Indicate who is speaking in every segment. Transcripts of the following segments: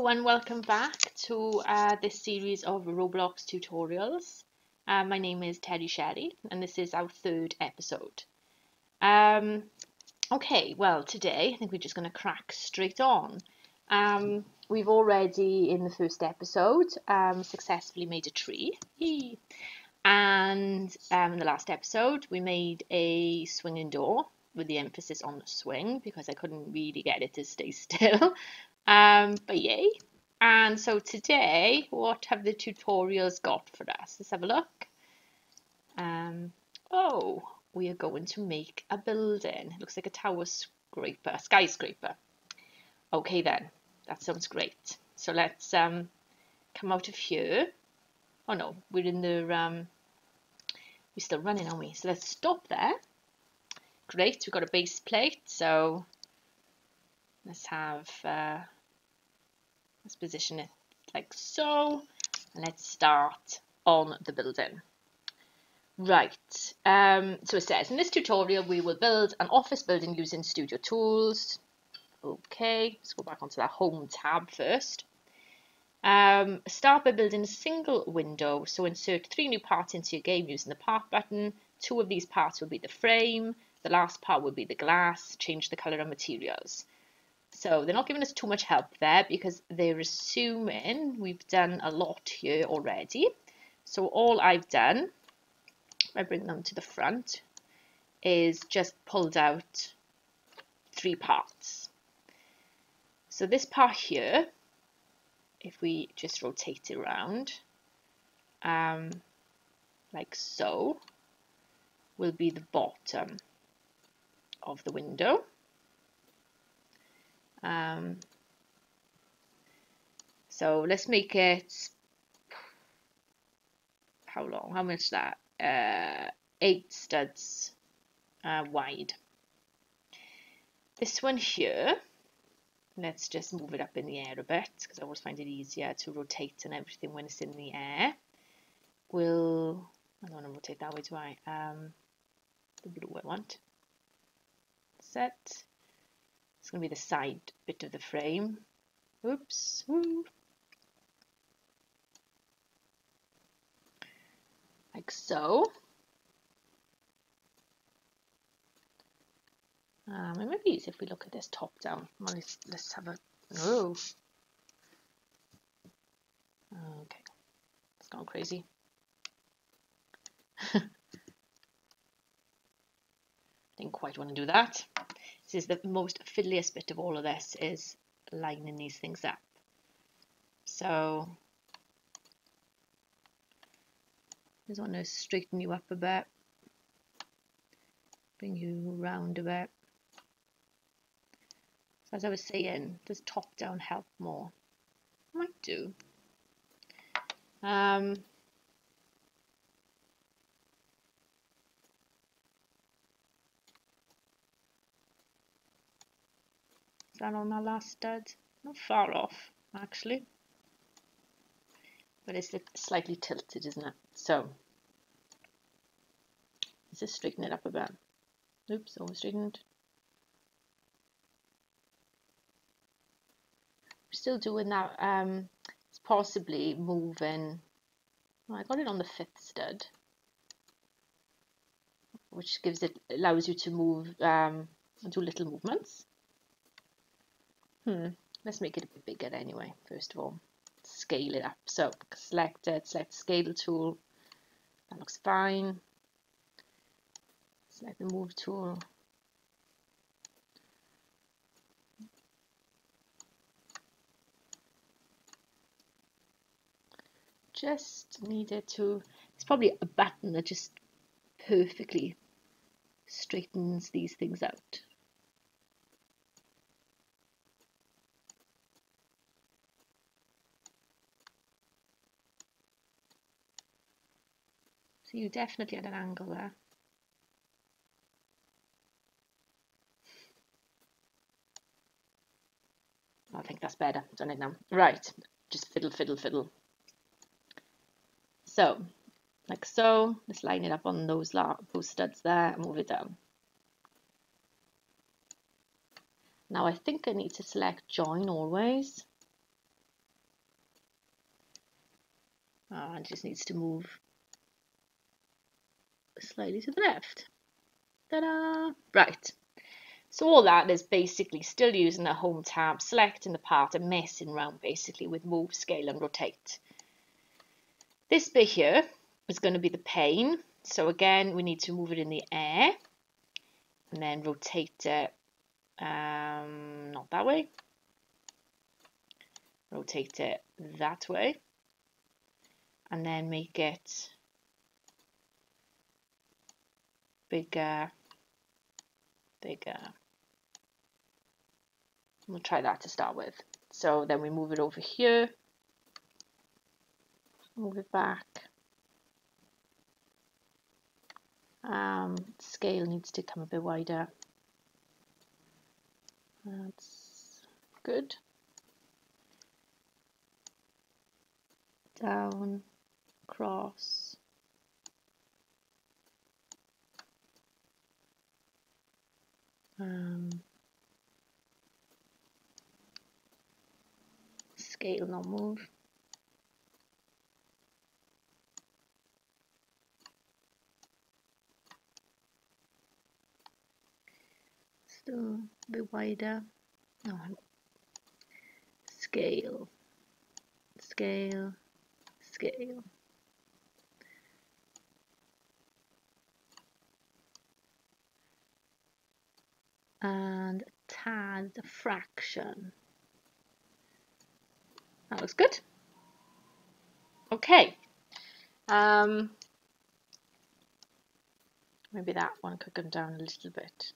Speaker 1: Hello and welcome back to this series of Roblox tutorials. My name is Teddy Shelley and this is our third episode. Okay, well today I think we're just going to crack straight on. We've already in the first episode successfully made a tree. Yay. And in the last episode we made a swinging door with the emphasis on the swing because I couldn't really get it to stay still. But yay. And so today, what have the tutorials got for us? Let's have a look. Oh, we are going to make a building. It looks like a skyscraper. Okay then, that sounds great. So let's come out of here. Oh no, we're in the we're still running, aren't we? So let's stop there. Great, we've got a base plate, so let's have let's position it like so, and let's start on the building. Right, so it says, in this tutorial we will build an office building using studio tools. Okay, let's go back onto that home tab first. Start by building a single window, so insert 3 new parts into your game using the part button. 2 of these parts will be the frame, the last part will be the glass. Change the color and materials. So they're not giving us too much help there because they're assuming we've done a lot here already. So all I've done, if I bring them to the front, is just pulled out 3 parts. So this part here, if we just rotate it around, like so, will be the bottom of the window. So let's make it, how long, how much is that? 8 studs wide. This one here, let's just move it up in the air a bit because I always find it easier to rotate and everything when it's in the air. I don't want to rotate that way, do I? The blue I want. Set. It's going to be the side bit of the frame. Oops. Woo. Like so. It might be easy if we look at this top down. Well, let's have a... Oh. Okay. It's gone crazy. Didn't quite want to do that. This is the most fiddliest bit of all of this, is lining these things up. So I just want to straighten you up a bit, bring you around a bit. So as I was saying, does top down help more? Might do. Is that on our last stud? Not far off, actually. But it's slightly tilted, isn't it? So, let's just straighten it up a bit. Oops, over straightened. We're still doing that. It's possibly moving. Oh, I got it on the 5th stud, which allows you to move, do little movements. Let's make it a bit bigger anyway, first of all. Scale it up. So select it, select scale tool. That looks fine. Select the move tool. Just needed to, it's probably a button that just perfectly straightens these things out. So you definitely had an angle there. I think that's better. Done it now. Right, just fiddle, fiddle, fiddle. So, like so, let's line it up on those studs there and move it down. Now I think I need to select join always. it just needs to move slightly to the left. Ta-da! Right. So all that is basically still using the home tab, selecting the part and messing around basically with move, scale and rotate. This bit here is going to be the pane. So again, we need to move it in the air and then rotate it, not that way, rotate it that way, and then make it bigger, bigger. We'll try that to start with. So then we move it over here, move it back. Scale needs to come a bit wider. That's good. Down, cross. Scale, not move. Still a bit wider. No. Scale, scale, scale. And tad fraction. That looks good. Okay. Maybe that one could come down a little bit.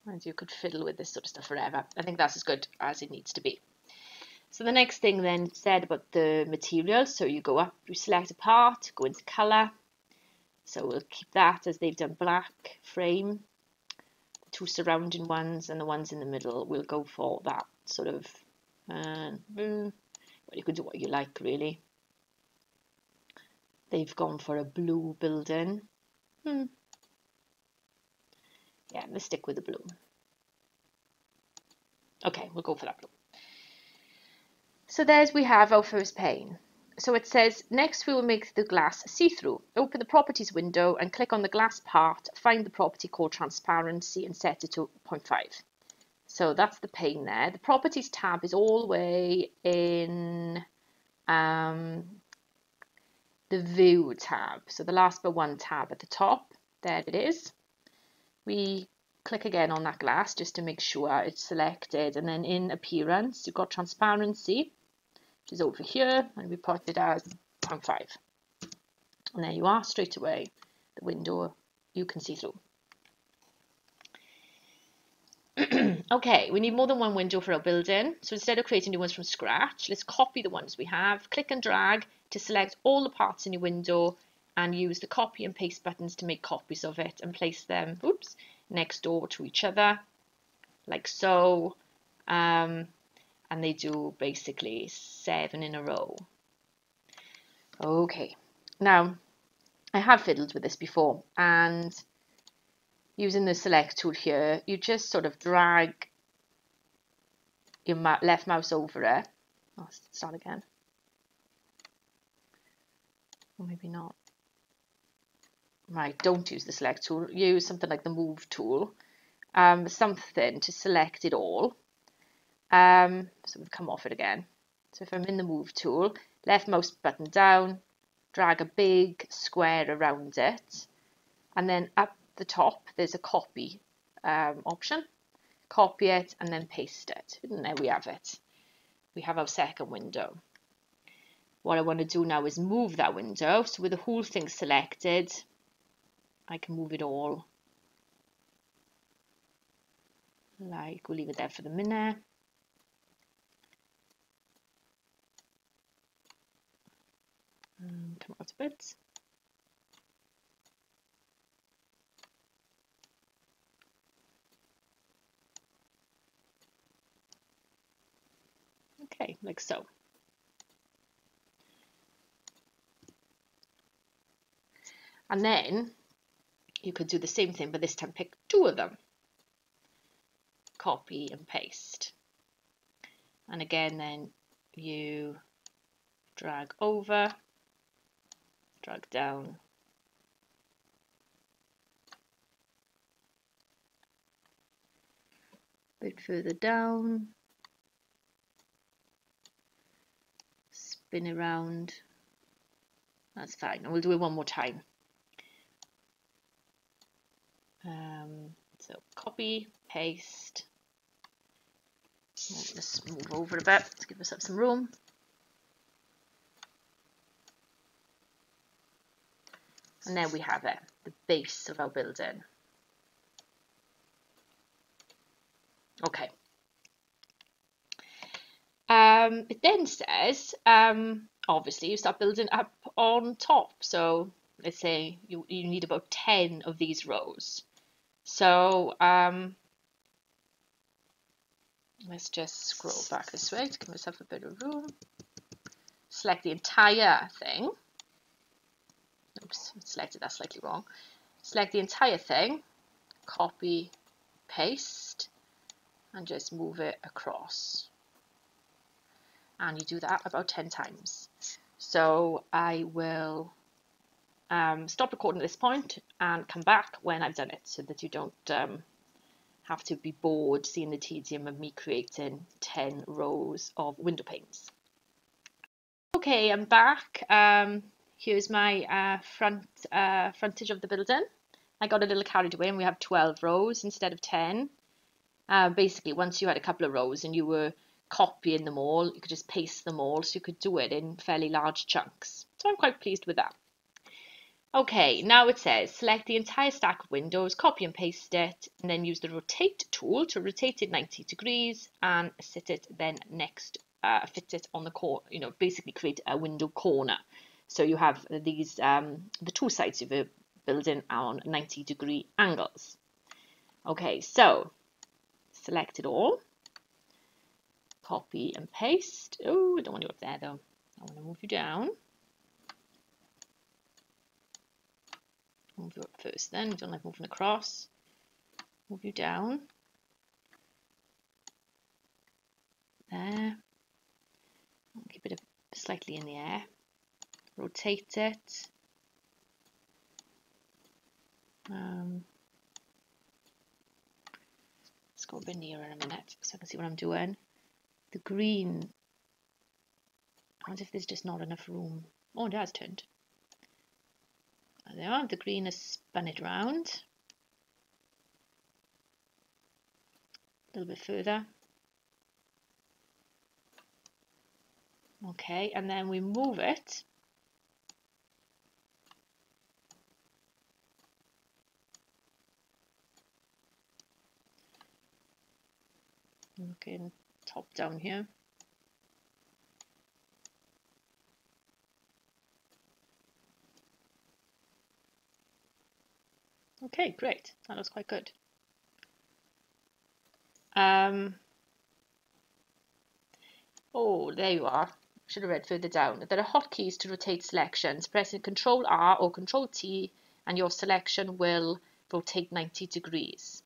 Speaker 1: And you could fiddle with this sort of stuff forever. I think that's as good as it needs to be. So the next thing then said about the material. So you go up, you select a part, go into colour. So we'll keep that as they've done black frame. The two surrounding ones and the ones in the middle, we'll go for that sort of, well, you can do what you like really. They've gone for a blue building. Yeah, let's stick with the blue. Okay, we'll go for that blue. So there's we have our first pane. So it says, next we will make the glass see-through. Open the properties window and click on the glass part, find the property called transparency and set it to 0.5. So that's the pane there. The properties tab is all the way in the view tab. So the last but one tab at the top, there it is. We click again on that glass just to make sure it's selected, and then in appearance you've got transparency, which is over here, and we put it as 0.5. And there you are, straight away the window you can see through. Okay, we need more than one window for our building, so instead of creating new ones from scratch, let's copy the ones we have, click and drag to select all the parts in your window and use the copy and paste buttons to make copies of it and place them, oops, next door to each other, like so, and they do basically 7 in a row. Okay, now I have fiddled with this before, and using the select tool here, you just sort of drag your left mouse over it. Oh, start again. Or maybe not. Right, don't use the select tool, use something like the move tool, something to select it all. So we'll come off it again. So if I'm in the move tool, left mouse button down, drag a big square around it, and then up the top there's a copy option. Copy it and then paste it, and there we have it. We have our second window. What I want to do now is move that window, so with the whole thing selected, I can move it all. Like, we'll leave it there for the minute. Come out a bit. Okay, like so. And then you could do the same thing, but this time pick 2 of them. Copy and paste. And again, then you drag over, drag down, a bit further down, spin around. That's fine, and we'll do it one more time. So copy, paste. Let's move over a bit to give us up some room. And then we have it, the base of our building. Okay. It then says, obviously you start building up on top. So let's say you need about 10 of these rows. So let's just scroll back this way to give myself a bit of room. Select the entire thing. Oops, I selected that slightly wrong. Select the entire thing, copy, paste, and just move it across. And you do that about 10 times. So I will stop recording at this point and come back when I've done it, so that you don't have to be bored seeing the tedium of me creating 10 rows of window panes. Okay, I'm back. Here's my frontage of the building. I got a little carried away and we have 12 rows instead of 10. Basically, once you had a couple of rows and you were copying them all, you could just paste them all, so you could do it in fairly large chunks. So I'm quite pleased with that. Okay, now it says select the entire stack of windows, copy and paste it, and then use the rotate tool to rotate it 90 degrees and sit it then next, fit it on the corner, basically create a window corner. So you have these, the two sides of the building on 90-degree angles. Okay, so select it all, copy and paste. Oh, I don't want you up there though. I want to move you down. Move you up first then, we don't like moving across. Move you down. There. Keep it slightly in the air. Rotate it. Let's go a bit nearer in a minute so I can see what I'm doing. The green, I wonder if there's just not enough room. Oh, it has turned. There they are. The green has spun it round. A little bit further. Okay, and then we move it. Looking top down here. Okay, great. That looks quite good. Oh, there you are. Should have read further down. There are hotkeys to rotate selections. Pressing Control R or Control T and your selection will rotate 90 degrees.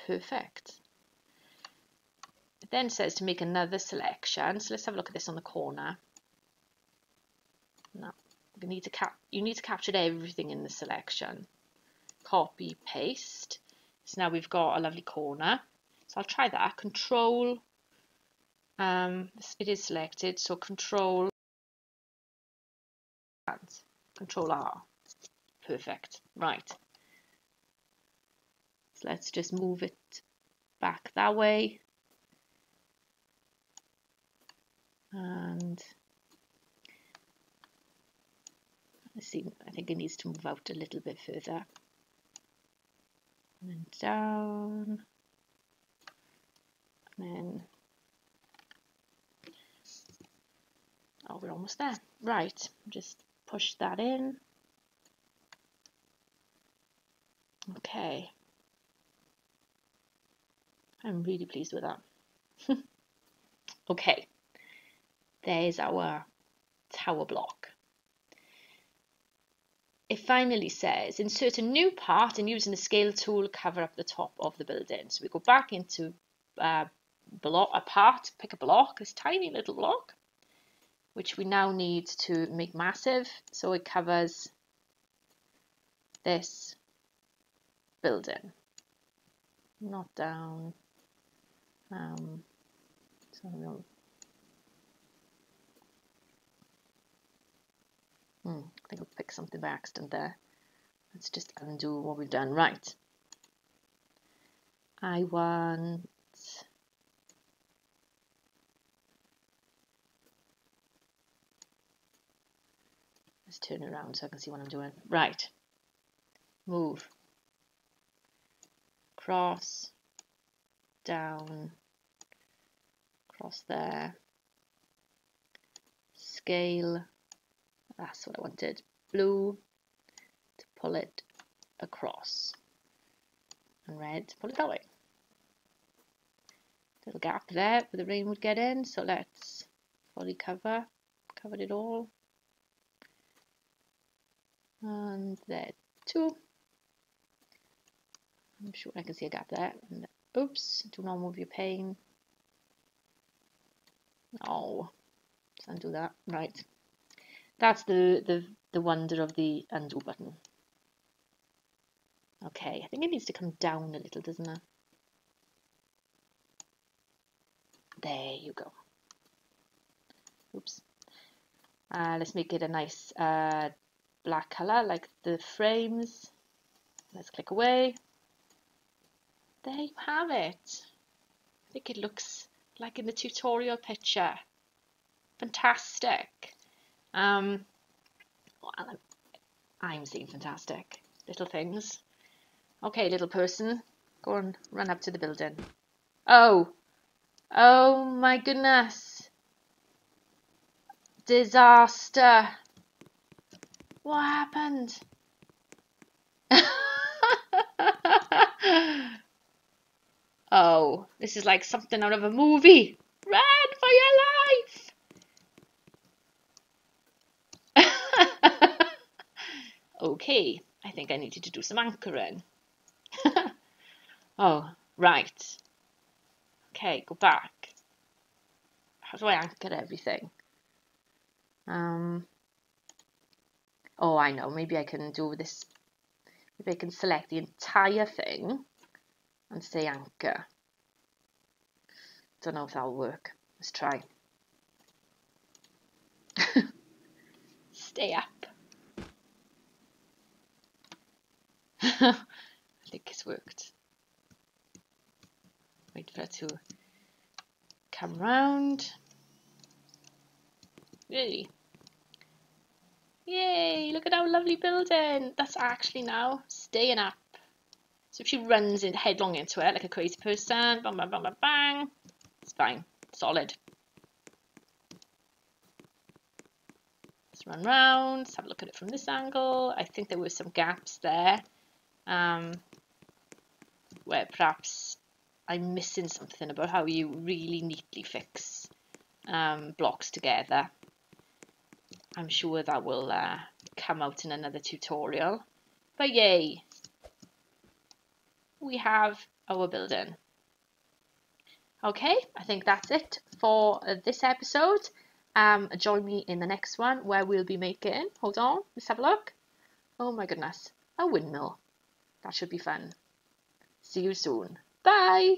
Speaker 1: Perfect. It then says to make another selection. So let's have a look at this on the corner. Now, you need to capture everything in the selection. Copy, paste. So now we've got a lovely corner. So I'll try that. Control. It is selected. So Control R. Perfect. Right. So let's just move it back that way. And let's see, I think it needs to move out a little bit further. And then down. And then, oh, we're almost there. Right, just push that in. Okay. I'm really pleased with that. Okay, there's our tower block. it finally says, insert a new part and using the scale tool, cover up the top of the building. So we go back into a part, pick a block, this tiny little block, which we now need to make massive. So it covers this building. Not down. So we'll, I think I'll pick something by accident there. Let's just undo what we've done. Right. I want let's turn it around so I can see what I'm doing. Right. Move. Cross. Down. Cross there. Scale. That's what I wanted. Blue to pull it across. And red to pull it that way. Little gap there where the rain would get in. So let's fully cover it all. And there too. I'm sure I can see a gap there. And, oops, do not move your pane. No, let's undo that. Right. That's the wonder of the undo button. Okay, I think it needs to come down a little, doesn't it? There you go. Oops. Let's make it a nice black color like the frames. Let's click away. There you have it. I think it looks like in the tutorial picture. Fantastic. Well, I'm seeing fantastic. Little things. Okay, little person, go and run up to the building. Oh my goodness. Disaster. What happened? Oh, this is like something out of a movie. Run for your life. Okay, I think I needed to do some anchoring. Oh, right. Okay, go back. How do I anchor everything? Oh, I know. Maybe I can do this. Maybe I can select the entire thing and say anchor. Don't know if that'll work. Let's try. Stay up. I think it's worked. Wait for it to come round. Really? Yay, look at our lovely building. That's actually now staying up. So if she runs in headlong into it like a crazy person, bang, bang, bang, bang, bang, it's fine, solid. Let's run round, let's have a look at it from this angle. I think there were some gaps there where perhaps I'm missing something about how you really neatly fix blocks together. I'm sure that will come out in another tutorial. But yay, we have our building. Okay, I think that's it for this episode. Join me in the next one where we'll be making, hold on, let's have a look. Oh my goodness, a windmill. That should be fun. See you soon. Bye.